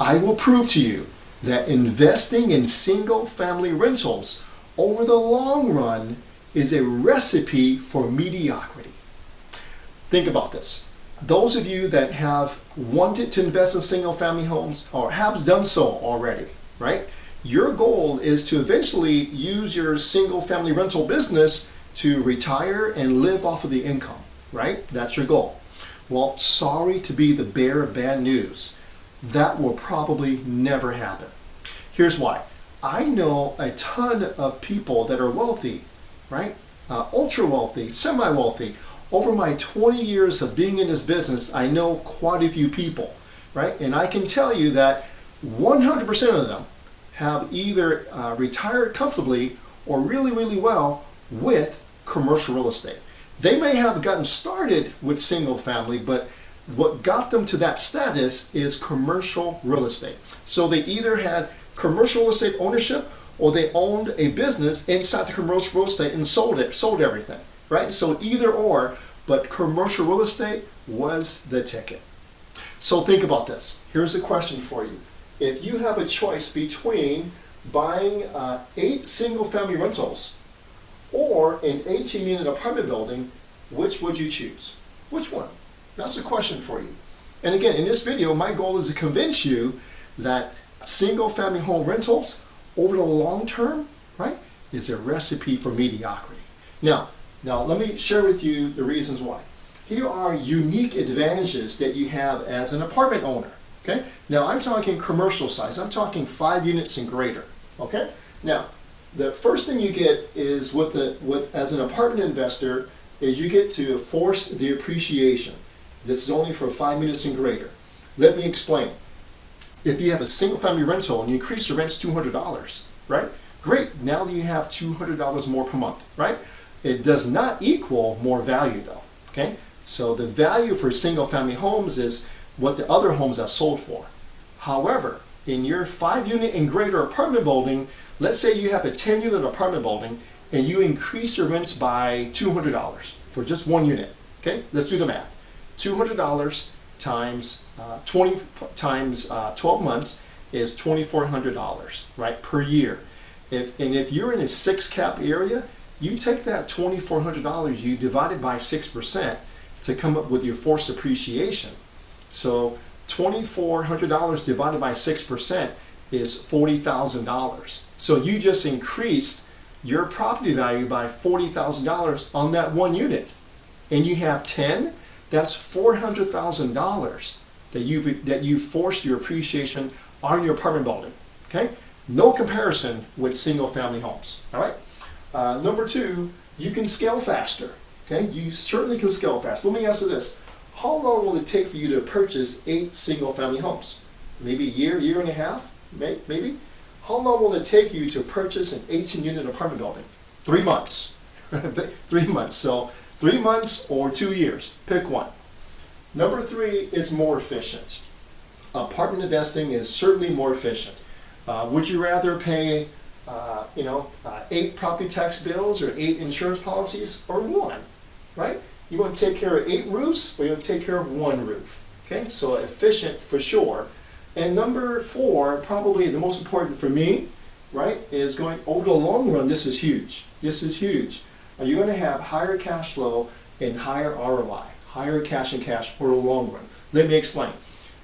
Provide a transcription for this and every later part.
I will prove to you that investing in single-family rentals over the long run is a recipe for mediocrity. Think about this. Those of you that have wanted to invest in single-family homes or have done so already, right? Your goal is to eventually use your single-family rental business to retire and live off of the income, right? That's your goal. Well, sorry to be the bearer of bad news. That will probably never happen. Here's why. I know a ton of people that are wealthy, right? Ultra wealthy, semi-wealthy. Over my 20 years of being in this business, I know quite a few people, right? And I can tell you that 100% of them have either retired comfortably or really, really well with commercial real estate. They may have gotten started with single family, but what got them to that status is commercial real estate. So they either had commercial real estate ownership or they owned a business inside the commercial real estate and sold everything, right? So either or, but commercial real estate was the ticket. So think about this. Here's a question for you. If you have a choice between buying 8 single-family rentals or an 18-unit apartment building, which would you choose? Which one? That's a question for you. And again, in this video, my goal is to convince you that single-family home rentals over the long term, right, is a recipe for mediocrity. Now let me share with you the reasons why. Here are unique advantages that you have as an apartment owner. Okay. Now I'm talking commercial size. I'm talking 5 units and greater. Okay. Now, the first thing you get is as an apartment investor is you get to force the appreciation. This is only for 5 units and greater. Let me explain. If you have a single family rental and you increase your rents $200, right? Great. Now you have $200 more per month, right? It does not equal more value though. Okay. So the value for single family homes is what the other homes are sold for. However, in your 5 unit and greater apartment building, let's say you have a 10 unit apartment building and you increase your rents by $200 for just 1 unit. Okay, let's do the math. $200 times 12 months is $2,400, right, per year. If you're in a 6 cap area, you take that $2,400, you divide it by 6% to come up with your forced appreciation. So $2,400 divided by 6% is $40,000. So you just increased your property value by $40,000 on that 1 unit. And you have 10, that's $400,000 that you forced your appreciation on your apartment building. Okay? No comparison with single family homes. All right? Number 2, you can scale faster. Okay? You certainly can scale faster. Let me ask you this. How long will it take for you to purchase 8 single-family homes? Maybe a year, year and a half, maybe? How long will it take you to purchase an 18-unit apartment building? 3 months. 3 months. So 3 months or 2 years. Pick one. Number 3 is more efficient. Apartment investing is certainly more efficient. Would you rather pay 8 property tax bills or 8 insurance policies or 1, right? You want to take care of 8 roofs or you want to take care of 1 roof? Okay, so efficient for sure. And number 4, probably the most important for me, right, is going over the long run. This is huge. This is huge. Are you going to have higher cash flow and higher ROI, higher cash and cash over the long run? Let me explain.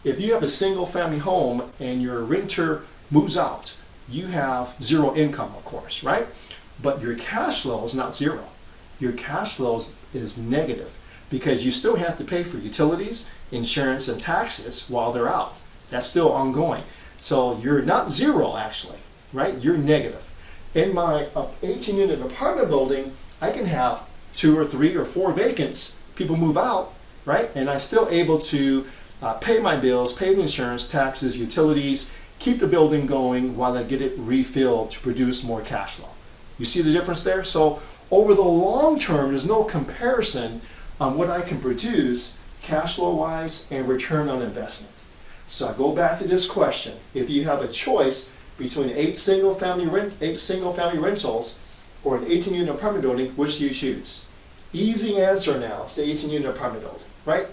If you have a single family home and your renter moves out, you have 0 income, of course, right? But your cash flow is not 0. Your cash flow is negative because you still have to pay for utilities, insurance, and taxes while they're out. That's still ongoing. So you're not 0 actually, right? You're negative. In my 18-unit apartment building, I can have 2 or 3 or 4 vacants. People move out, right? And I'm still able to pay my bills, pay the insurance, taxes, utilities, keep the building going while I get it refilled to produce more cash flow. You see the difference there? So over the long term, there's no comparison on what I can produce cash flow wise and return on investment. So I go back to this question. If you have a choice between 8 single family rentals or an 18-unit apartment building, which do you choose? Easy answer now. It's the 18-unit apartment building, right?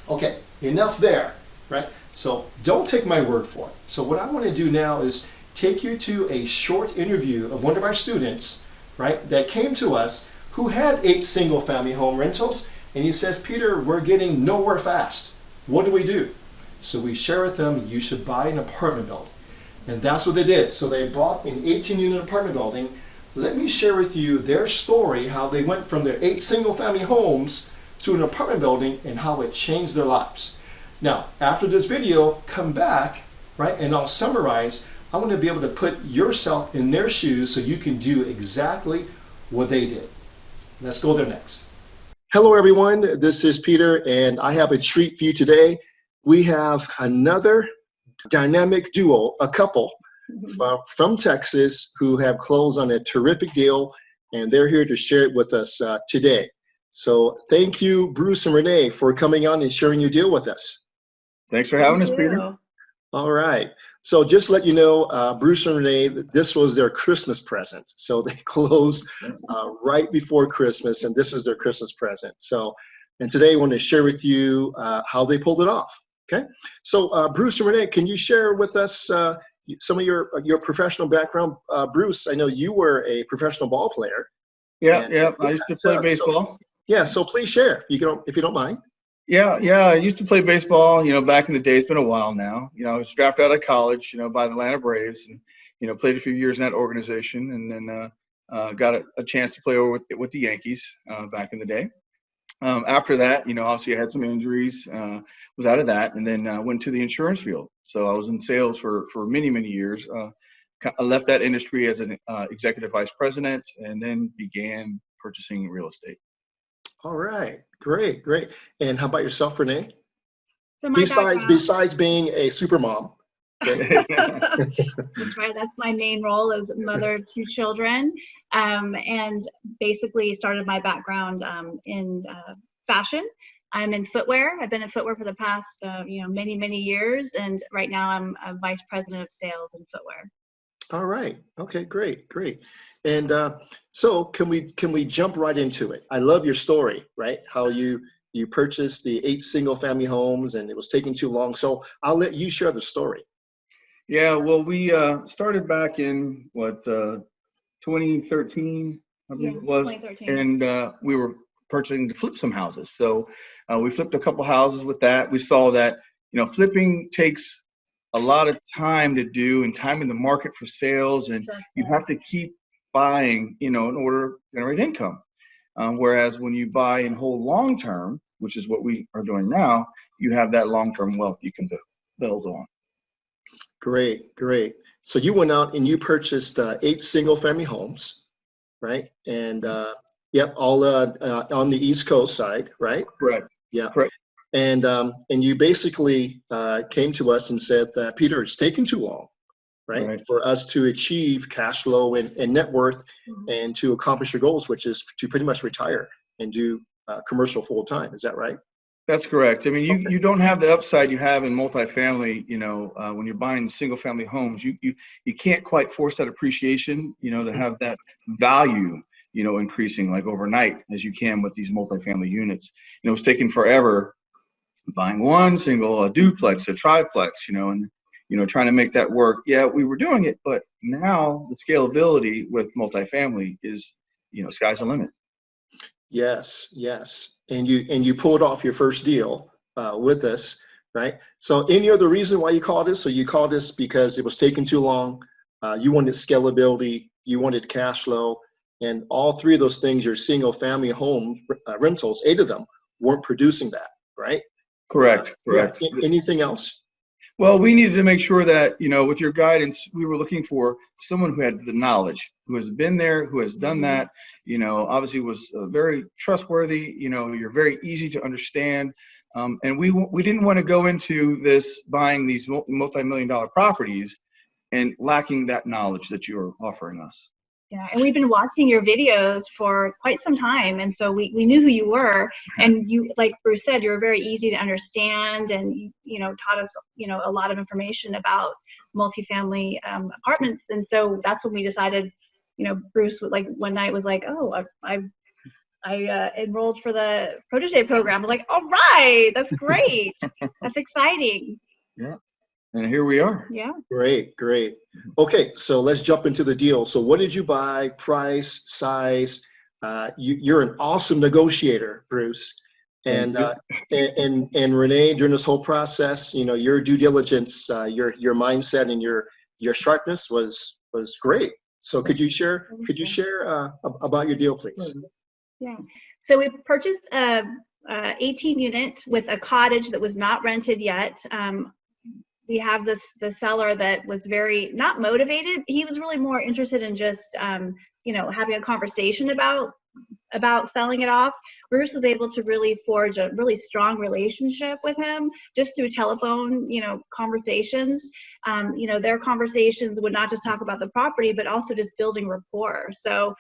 Okay, enough there, right? So don't take my word for it. So what I want to do now is take you to a short interview of one of our students, right, that came to us who had 8 single-family home rentals, and he says, Peter, we're getting nowhere fast. What do we do? So we share with them, you should buy an apartment building. And that's what they did. So they bought an 18-unit apartment building. Let me share with you their story, how they went from their 8 single-family homes to an apartment building and how it changed their lives. Now, after this video, come back, right, and I'll summarize. I want to be able to put yourself in their shoes so you can do exactly what they did. Let's go there next. Hello, everyone. This is Peter, and I have a treat for you today. We have another dynamic duo, a couple from Texas who have closed on a terrific deal, and they're here to share it with us today. So thank you, Bruce and Renee, for coming on and sharing your deal with us. Thanks for having us, Peter. All right. So just to let you know, Bruce and Renee, this was their Christmas present. So they closed right before Christmas, and this is their Christmas present. So, and today I want to share with you how they pulled it off. Okay. So Bruce and Renee, can you share with us some of your professional background? Bruce, I know you were a professional ball player. Yeah. I used to play baseball. So please share if you don't mind. Yeah. I used to play baseball, back in the day. It's been a while now. I was drafted out of college, by the Atlanta Braves, and played a few years in that organization, and then got a chance to play over with the Yankees back in the day. After that, obviously I had some injuries, was out of that, and then went to the insurance field. So I was in sales for many, many years. I left that industry as an executive vice president, and then began purchasing real estate. All right, great. And how about yourself, Renee? So besides being a super mom. Okay. That's right. That's my main role as mother of 2 children, and basically started my background in fashion. I'm in footwear. I've been in footwear for the past many years, and right now I'm a vice president of sales in footwear. All right. Okay. Great. And so can we jump right into it? I love your story, right? How you purchased the 8 single-family homes, and it was taking too long. So I'll let you share the story. Yeah. Well, we started back in 2013, I believe it was, 2013. and we were purchasing to flip some houses. So we flipped a couple houses with that. We saw that flipping takes a lot of time to do, and time in the market for sales, and you have to keep buying, in order to generate income. Whereas when you buy and hold long term, which is what we are doing now, you have that long term wealth you can build on. Great. So you went out and you purchased 8 single-family homes, right? And all on the East Coast side, right? Correct. Yeah. Correct. And you basically came to us and said, Peter, it's taken too long, right, for us to achieve cash flow and net worth, and to accomplish your goals, which is to pretty much retire and do commercial full time. Is that right? That's correct. I mean, you don't have the upside you have in multifamily. When you're buying single family homes, you can't quite force that appreciation, to have that value, increasing like overnight as you can with these multifamily units. It's taken forever buying one single, a duplex, a triplex, and trying to make that work. Yeah, we were doing it, but now the scalability with multifamily is, sky's the limit. Yes. And you pulled off your first deal with us, right? So any other reason why you called us? So you called us because it was taking too long. You wanted scalability, you wanted cash flow, and all 3 of those things, your single family home rentals, 8 of them, weren't producing that, right? Correct. Yeah. Anything else? Well, we needed to make sure that, with your guidance, we were looking for someone who had the knowledge, who has been there, who has done that, obviously was very trustworthy, you're very easy to understand. And we didn't want to go into this buying these multi-million-dollar properties and lacking that knowledge that you're offering us. Yeah, and we've been watching your videos for quite some time, and so we knew who you were, and you, like Bruce said, you were very easy to understand, and taught us a lot of information about multifamily apartments, and so that's when we decided. Bruce one night was like, "Oh, I enrolled for the protege program." I was like, "All right, that's great, that's exciting." Yeah. And here we are. Yeah. Great, great. Okay, so let's jump into the deal. So what did you buy? Price, size? You're an awesome negotiator, Bruce. Thank And you. and Renee, during this whole process, your due diligence, your mindset, and your sharpness was great. So could you share about your deal, please? Yeah. So we purchased a 18 unit with a cottage that was not rented yet. We have the seller that was very not motivated. He was really more interested in just having a conversation about selling it off. Bruce was able to really forge a really strong relationship with him just through telephone, conversations. Their conversations would not just talk about the property, but also just building rapport. So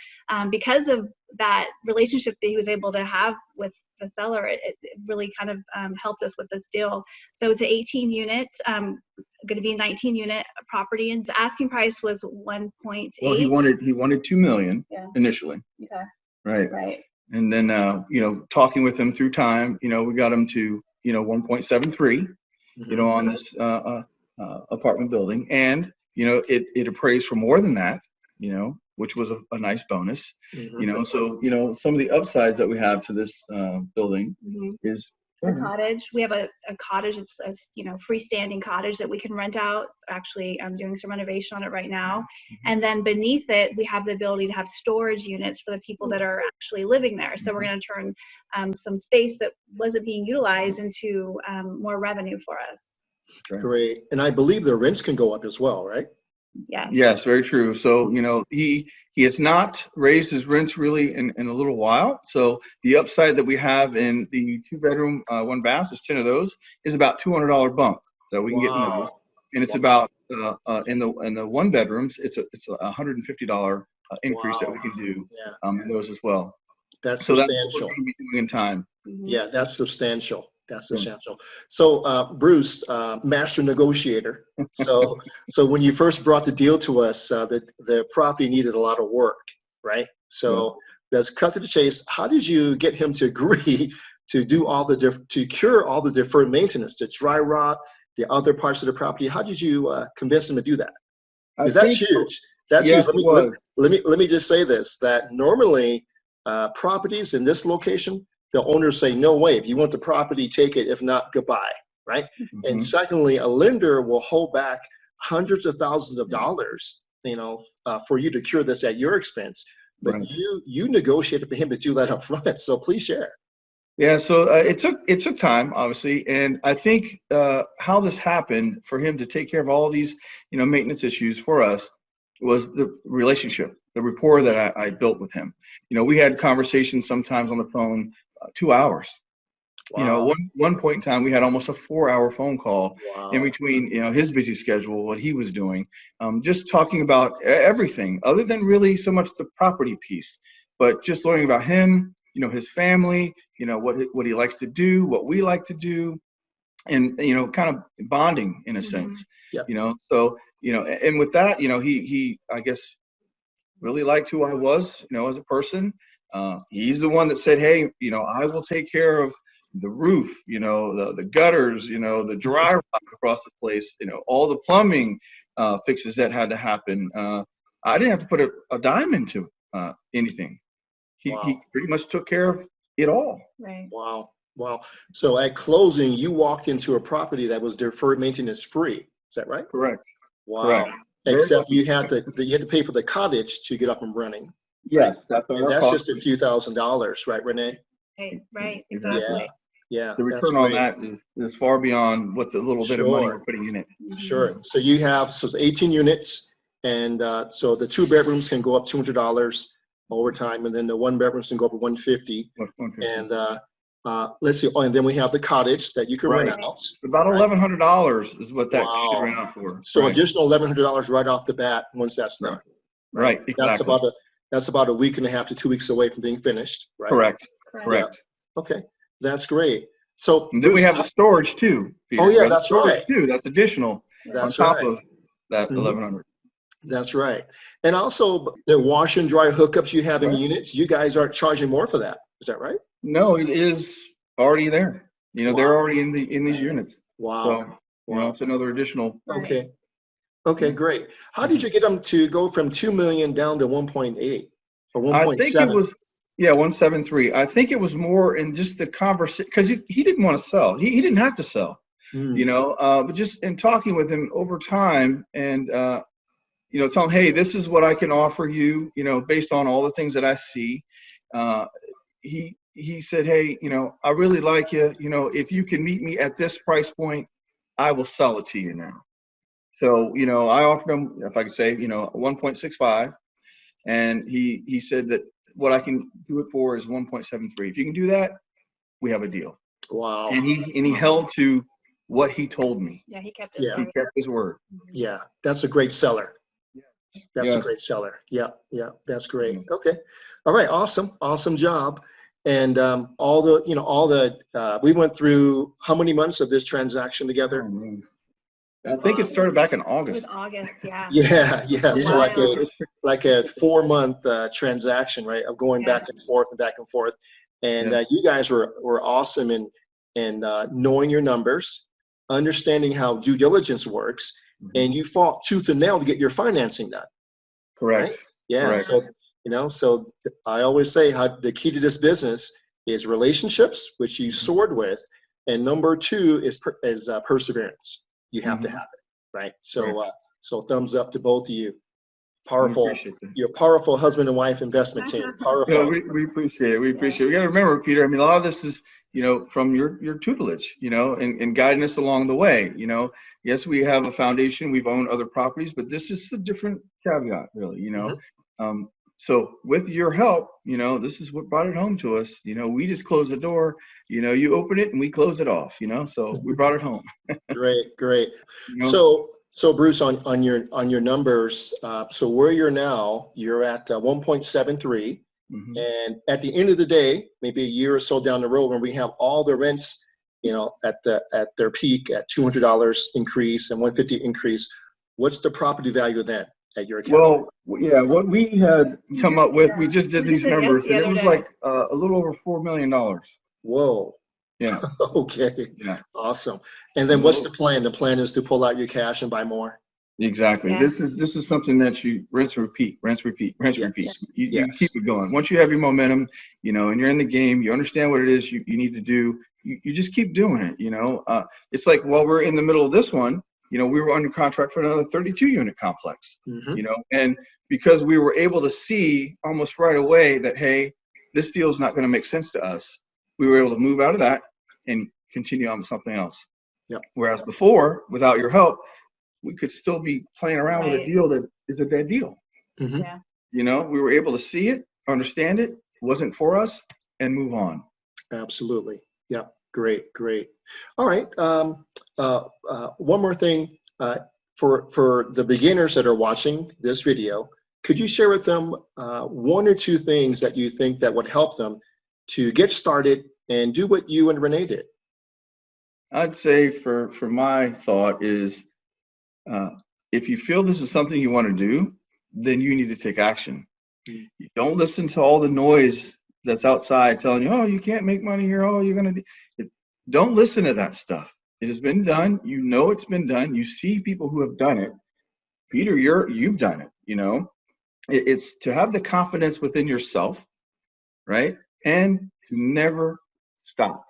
because of that relationship that he was able to have with the seller, it really kind of helped us with this deal. So it's an 18 unit, going to be a 19 unit property, and the asking price was 1.8. Well, he wanted 2 million initially. Okay. Right. And then, talking with him through time, we got him to, 1.73, on this apartment building. And, it appraised for more than that, which was a nice bonus. So, some of the upsides that we have to this building is the cottage. We have a cottage. It's a freestanding cottage that we can rent out. Actually, I'm doing some renovation on it right now. And then beneath it, we have the ability to have storage units for the people that are actually living there. So we're going to turn some space that wasn't being utilized into more revenue for us. Great. And I believe the rents can go up as well, right? Yeah. Yes, very true. So, he has not raised his rents really in a little while. So the upside that we have in the 2-bedroom, 1 bath, there's 10 of those, is about $200 bump that we can get in those. And it's about in the 1 bedrooms, it's a $150 increase that we can do in those as well. That's so substantial. That's what we're going to be doing in time. Yeah, that's substantial. That's substantial. So, Bruce, master negotiator. So when you first brought the deal to us, the property needed a lot of work, right? So let's cut to the chase. How did you get him to agree to do to cure all the deferred maintenance, the dry rot, the other parts of the property? How did you convince him to do that? Because that's huge. That's huge. Let me just say this: that normally properties in this location, the owners say, no way, if you want the property, take it. If not, goodbye, right? And secondly, a lender will hold back hundreds of thousands of dollars, for you to cure this at your expense. But you negotiated for him to do that up front. So please share. Yeah, so it took time, obviously, and I think how this happened for him to take care of all these, maintenance issues for us was the relationship, the rapport that I built with him. We had conversations sometimes on the phone 2 hours. Wow. One point in time, we had almost a 4-hour phone call in between, his busy schedule, what he was doing, just talking about everything other than really so much the property piece, but just learning about him, his family, what he likes to do, what we like to do, and, kind of bonding in a sense, so, and with that, he, I guess, really liked who I was, as a person. He's the one that said, hey, I will take care of the roof, the gutters, the dry rot across the place, all the plumbing fixes that had to happen. I didn't have to put a dime into anything. He pretty much took care of it all. Right. Wow. So at closing, you walked into a property that was deferred maintenance free. Is that right? Correct. Wow. Correct. Except you had to pay for the cottage to get up and running. Yes, right? That's just a few $1,000s, right, Renee? Right. Exactly. Yeah. The return on that is far beyond what the little bit of money we're putting in it. Sure. So you have 18 units, and so the 2 bedrooms can go up $200 over time, and then the 1 bedrooms can go up to $150. And let's see. Oh, and then we have the cottage that you can rent out. About $1,100 is what that should rent out for. So additional $1,100 right off the bat once that's done. Right. Exactly. That's about a week and a half to 2 weeks away from being finished. Right. Correct. Yeah. Okay, that's great. So and then we have the storage too, Peter. Oh yeah, that's right. Too. That's additional on top of that 1,100. That's right. And also the wash and dry hookups you have in units, you guys aren't charging more for that. Is that right? No, it is already there. They're already in these units. Wow. So You know, it's another additional. Okay. Okay, great. How did you get them to go from 2 million down to 1.8 or I think it 1.7? was, yeah, 173. I think it was more in just the conversation, because he didn't want to sell. He didn't have to sell, you know, but just in talking with him over time and, you know, tell him, hey, this is what I can offer you, you know, based on all the things that I see. He said, hey, you know, I really like you. You know, if you can meet me at this price point, I will sell it to you now. So, you know, I offered him, if I could say, you know, 1.65, and he said that what I can do it for is 1.73. If you can do that, we have a deal. Wow. And he held to what he told me. Yeah, he kept his Yeah. He word. kept his word. Yeah, that's a great seller. That's a Yes. great seller. Yeah, yeah, that's great. Okay. All right, awesome. Awesome job. And we went through how many months of this transaction together? Oh, man. I think it started back in It August. was August, yeah. Yeah, yeah. A So while. like a 4-month transaction, right? Of going Yeah. back and forth and back and forth. And Yeah. you guys were awesome in knowing your numbers, understanding how due diligence works, and you fought tooth and nail to get your financing done. Correct. Right? Yeah. Correct. So so I always say how the key to this business is relationships, which you soared with, and number 2 is perseverance. You have to have it, right? So so thumbs up to both of you. Powerful. We appreciate that. You're a powerful husband and wife investment team. Powerful. No, we appreciate it. We appreciate it. We got to remember, Peter, I mean, a lot of this is, you know, from your tutelage, you know, and guiding us along the way. You know, yes, we have a foundation. We've owned other properties, but this is a different caveat, really, you know. So with your help, you know, this is what brought it home to us. You know, we just closed the door, you know, you open it and we close it off, you know, so we brought it home. Great. You know? So Bruce, on your numbers, so where you're now, you're at 1.73, and at the end of the day, maybe a year or so down the road, when we have all the rents, you know, at their peak at $200 increase and $150 increase, what's the property value then at your account? Well, yeah, what we had come up with, we just did We these just did it numbers, the and it other was day. like a little over $4 million. Whoa. Yeah. Okay. Yeah. Awesome. And then what's the plan? The plan is to pull out your cash and buy more? Exactly. Yeah. This is something that you rinse, repeat. Yes. You keep it going. Once you have your momentum, you know, and you're in the game, you understand what it is you need to do. You just keep doing it. You know, it's like while we're in the middle of this one, you know, we were under contract for another 32 unit complex. You know, and because we were able to see almost right away that, hey, this deal is not going to make sense to us, we were able to move out of that and continue on with something else. Yep. Whereas before, without your help, we could still be playing around with a Right. deal that is a dead deal. Yeah. You know, we were able to see it, understand it, wasn't for us, and move on. Absolutely. Yeah. Great. All right. One more thing for the beginners that are watching this video, could you share with them 1 or 2 things that you think that would help them to get started and do what you and Renee did? I'd say for my thought is, if you feel this is something you want to do, then you need to take action. You don't listen to all the noise that's outside telling you, oh, you can't make money here. Oh, you're going to do it. Don't listen to that stuff. It has been done. You know, it's been done. You see people who have done it. Peter, you've done it. You know, it's to have the confidence within yourself, right? And to never stop.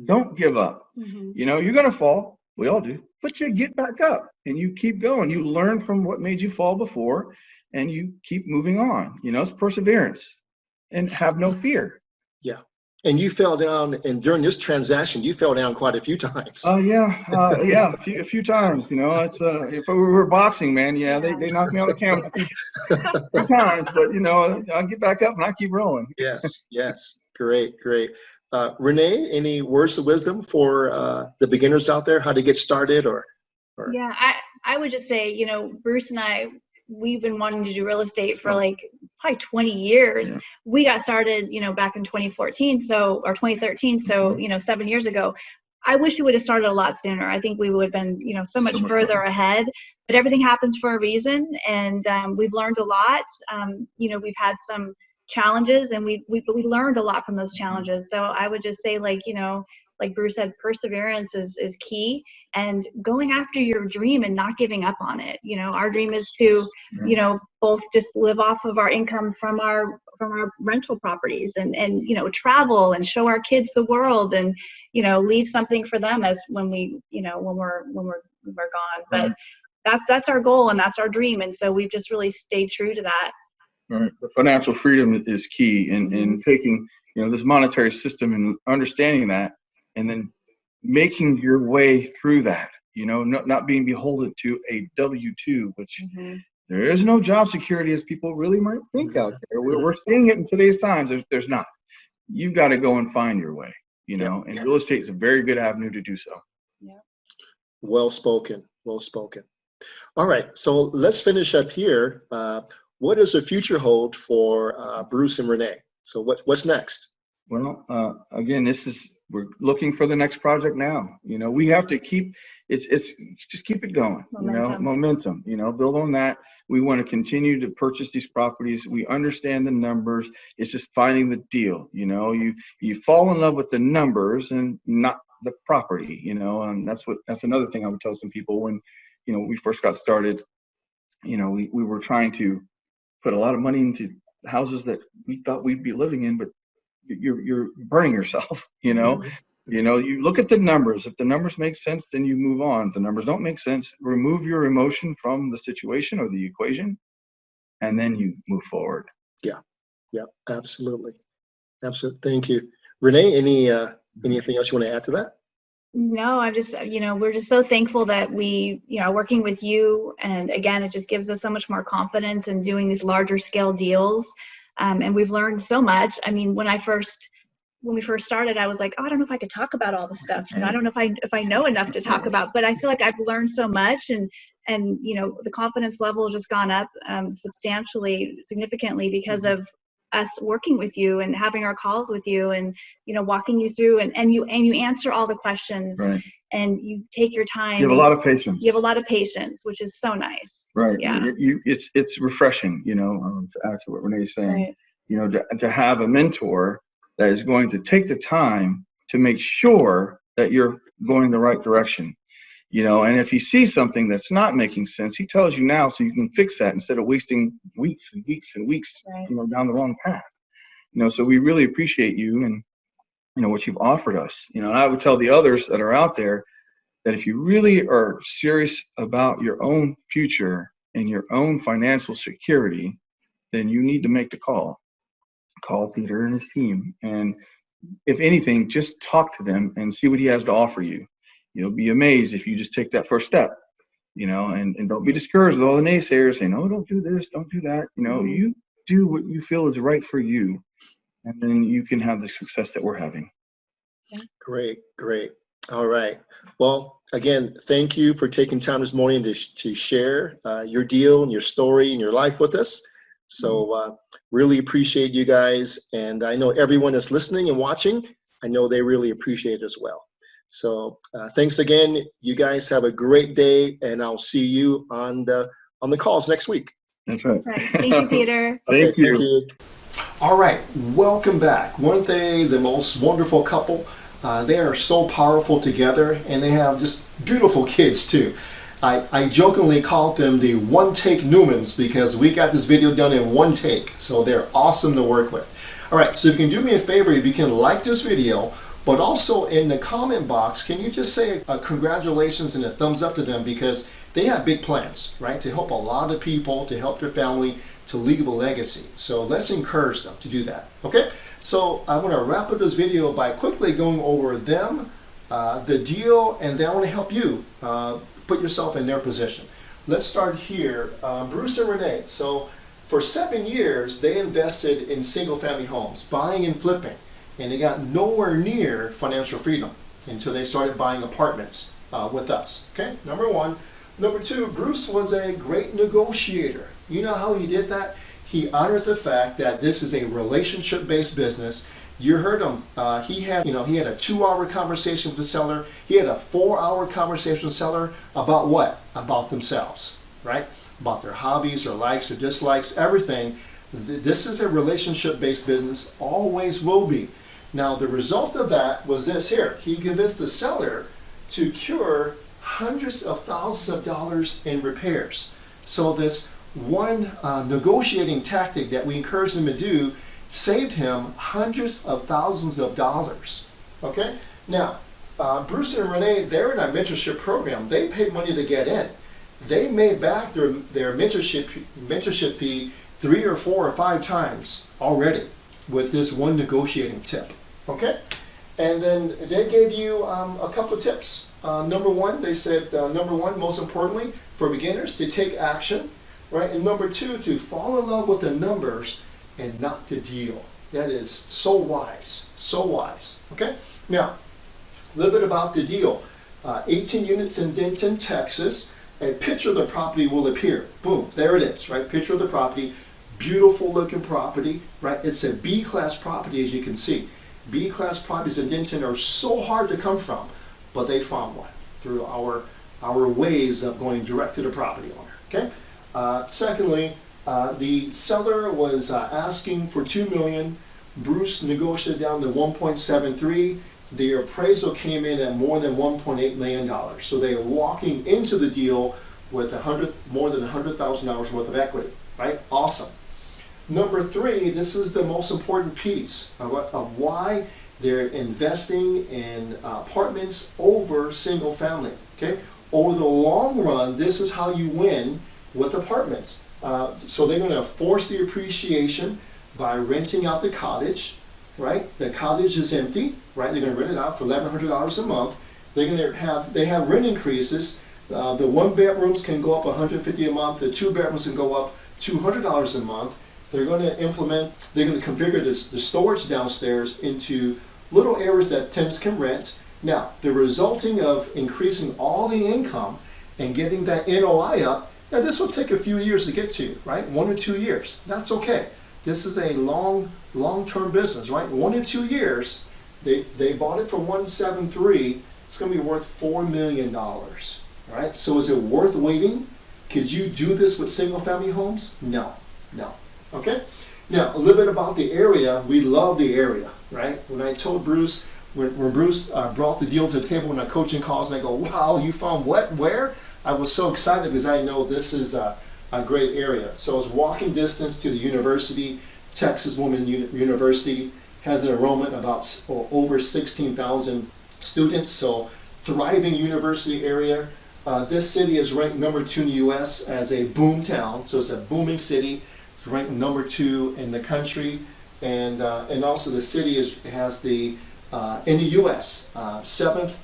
Don't give up. You know, you're going to fall. We all do. But you get back up and you keep going. You learn from what made you fall before and you keep moving on. You know, it's perseverance and have no fear. Yeah. And you fell down, and during this transaction, you fell down quite a few times. Yeah, a few times. You know, it's if we were boxing, man, they knocked me on the canvas a few times, but you know, I'll get back up and I keep rolling. Yes. Great. Renee, any words of wisdom for the beginners out there, how to get started or? Yeah, I would just say, you know, Bruce and I, we've been wanting to do real estate for like probably 20 years. Yeah. We got started, you know, back in 2014, or 2013. So, you know, 7 years ago. I wish we would have started a lot sooner. I think we would have been, you know, so much further ahead, but everything happens for a reason. And we've learned a lot. You know, we've had some challenges and we learned a lot from those challenges. So I would just say, like, you know, like Bruce said, perseverance is key, and going after your dream and not giving up on it. Our dream is to, both just live off of our income from our rental properties, and travel and show our kids the world, and leave something for them as when we're gone. But that's our goal and that's our dream, and so we've just really stayed true to that. Right. The financial freedom is key in taking this monetary system and understanding that, and then making your way through that. Not being beholden to a W-2, which there is no job security as people really might think out there. We're seeing it in today's times. There's not. You've got to go and find your way. And real estate is a very good avenue to do so. Yeah. Well spoken. Well spoken. All right. So let's finish up here. What does the future hold for Bruce and Renee? So what's next? Well, again, we're looking for the next project now. We have to keep it's just keep it going. Momentum. Build on that. We want to continue to purchase these properties. We understand the numbers. It's just finding the deal. You fall in love with the numbers and not the property. And that's another thing I would tell some people when we first got started. We were trying to put a lot of money into houses that we thought we'd be living in, but you're burning yourself. You look at the numbers. If the numbers make sense, then you move on. If the numbers don't make sense, remove your emotion from the situation or the equation, and then you move forward. Yeah, absolutely. Thank you. Renee, anything else you want to add to that? No, I'm just, we're just so thankful that we, are working with you. And again, it just gives us so much more confidence in doing these larger scale deals. And we've learned so much. I mean, when we first started, I was like, I don't know if I could talk about all the stuff. And I don't know if I know enough to talk about, but I feel like I've learned so much, and the confidence level has just gone up significantly because of us working with you and having our calls with you, and walking you through, and you answer all the questions, right, and you take your time. You have a lot of patience. You have a lot of patience, which is so nice. Right. Yeah. It's refreshing, to add to what Renee's saying. Right. To have a mentor that is going to take the time to make sure that you're going the right direction. And if he sees something that's not making sense, he tells you now so you can fix that instead of wasting weeks and weeks and weeks, right, down the wrong path. So we really appreciate you and, what you've offered us. And I would tell the others that are out there that if you really are serious about your own future and your own financial security, then you need to make the call. Call Peter and his team. And if anything, just talk to them and see what he has to offer you. You'll be amazed if you just take that first step, and don't be discouraged with all the naysayers saying, oh, don't do this, don't do that. You do what you feel is right for you, and then you can have the success that we're having. Great. All right. Well, again, thank you for taking time this morning to share your deal and your story and your life with us. So really appreciate you guys. And I know everyone that's listening and watching, I know they really appreciate it as well. So thanks again. You guys have a great day, and I'll see you on the calls next week. That's right. Thank you, Peter. Thank you. Thank you. All right. Welcome back. Weren't they the most wonderful couple? They are so powerful together, and they have just beautiful kids too. I jokingly called them the one-take Newmans because we got this video done in one take. So they're awesome to work with. All right, so if you can do me a favor, if you can like this video, but also in the comment box, can you just say congratulations and a thumbs up to them, because they have big plans, right, to help a lot of people, to help their family, to leave a legacy. So let's encourage them to do that, okay? So I want to wrap up this video by quickly going over them, the deal, and then I want to help you put yourself in their position. Let's start here. Bruce and Renee. So for 7 years, they invested in single-family homes, buying and flipping, and they got nowhere near financial freedom until they started buying apartments with us. Okay, number one. Number two, Bruce was a great negotiator. You know how he did that? He honored the fact that this is a relationship-based business. You heard him. He had a 2-hour conversation with the seller. He had a 4-hour conversation with the seller about what? About themselves, right? About their hobbies, their likes, their dislikes, everything. This is a relationship-based business. Always will be. Now, the result of that was this here. He convinced the seller to cure hundreds of thousands of dollars in repairs. So this one negotiating tactic that we encouraged him to do saved him hundreds of thousands of dollars. Okay? Now, Bruce and Renee, they're in our mentorship program. They paid money to get in. They made back their mentorship fee 3 or 4 or 5 times already with this one negotiating tip. Okay? And then they gave you a couple of tips. Number one, they said, number one, most importantly, for beginners, to take action, right? And number two, to fall in love with the numbers and not the deal. That is so wise, okay? Now, a little bit about the deal. 18 units in Denton, Texas. A picture of the property will appear. Boom, there it is, right? Picture of the property, beautiful looking property, right? It's a B-class property, as you can see. B-class properties in Denton are so hard to come from, but they found one through our ways of going direct to the property owner. Okay. Secondly, the seller was asking for $2 million. Bruce negotiated down to 1.73. The appraisal came in at more than $1.8 million. So they are walking into the deal with more than $100,000 worth of equity. Right? Awesome. Number three, this is the most important piece of why they're investing in apartments over single family. Okay, over the long run, this is how you win with apartments. So they're going to force the appreciation by renting out the cottage. Right, the cottage is empty. Right, they're going to rent it out for $1,100 a month. They have rent increases. The 1 bedrooms can go up $150 a month. The 2 bedrooms can go up $200 a month. They're going to configure the storage downstairs into little areas that tenants can rent. Now, the resulting of increasing all the income and getting that NOI up, now this will take a few years to get to, right? 1 or 2 years. That's okay. This is a long-term business, right? 1 or 2 years, they bought it for 1.73. It's going to be worth $4 million, right? So is it worth waiting? Could you do this with single-family homes? No. Okay? Now, a little bit about the area. We love the area, right? When I told Bruce, when Bruce brought the deal to the table in our coaching calls, and I go, wow, you found what? Where? I was so excited because I know this is a great area. So it's walking distance to the university. Texas Women University has an enrollment about over 16,000 students, so thriving university area. This city is ranked number 2 in the U.S. as a boom town, so it's a booming city. It's ranked number 2 in the country, and also the city has the in the U.S. 7th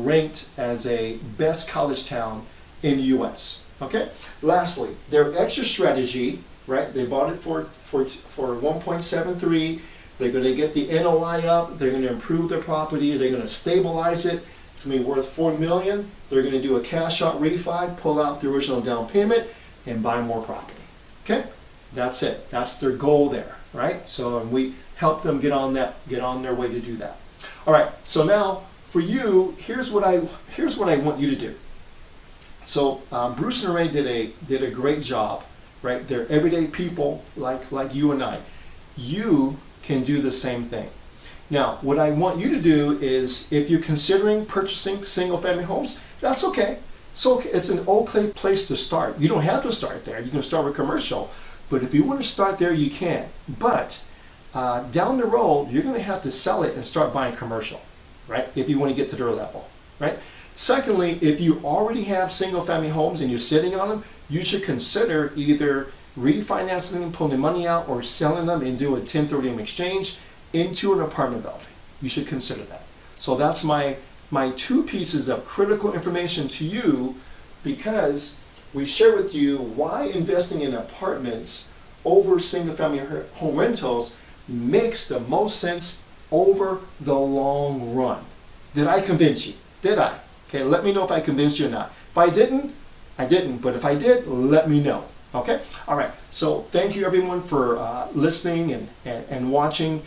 ranked as a best college town in the U.S. Okay. Lastly, their extra strategy, right? They bought it for 1.73. They're going to get the NOI up. They're going to improve their property. They're going to stabilize it. It's going to be worth $4 million. They're going to do a cash out refi, pull out the original down payment, and buy more property. Okay. That's it. That's their goal there, right? So and we help them get on their way to do that. All right. So now for you, here's what I want you to do. So Bruce and Renee did a great job, right? They're everyday people like you and I. You can do the same thing. Now, what I want you to do is, if you're considering purchasing single-family homes, that's okay. So it's an okay place to start. You don't have to start there. You can start with commercial. But if you want to start there, you can. But down the road, you're going to have to sell it and start buying commercial, right? If you want to get to their level, right? Secondly, if you already have single-family homes and you're sitting on them, you should consider either refinancing them, pulling the money out, or selling them and do a 1031 exchange into an apartment building. You should consider that. So that's my 2 pieces of critical information to you, because we share with you why investing in apartments over single-family home rentals makes the most sense over the long run. Did I convince you? Did I? Okay, let me know if I convinced you or not. If I didn't, I didn't. But if I did, let me know. Okay? All right. So thank you, everyone, for listening and watching.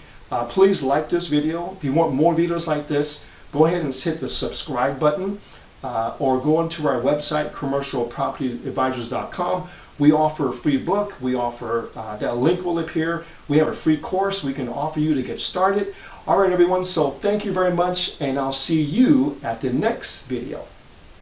Please like this video. If you want more videos like this, go ahead and hit the subscribe button or go onto our website, commercialpropertyadvisors.com. We offer a free book. We offer, that link will appear. We have a free course we can offer you to get started. All right, everyone, so thank you very much, and I'll see you at the next video.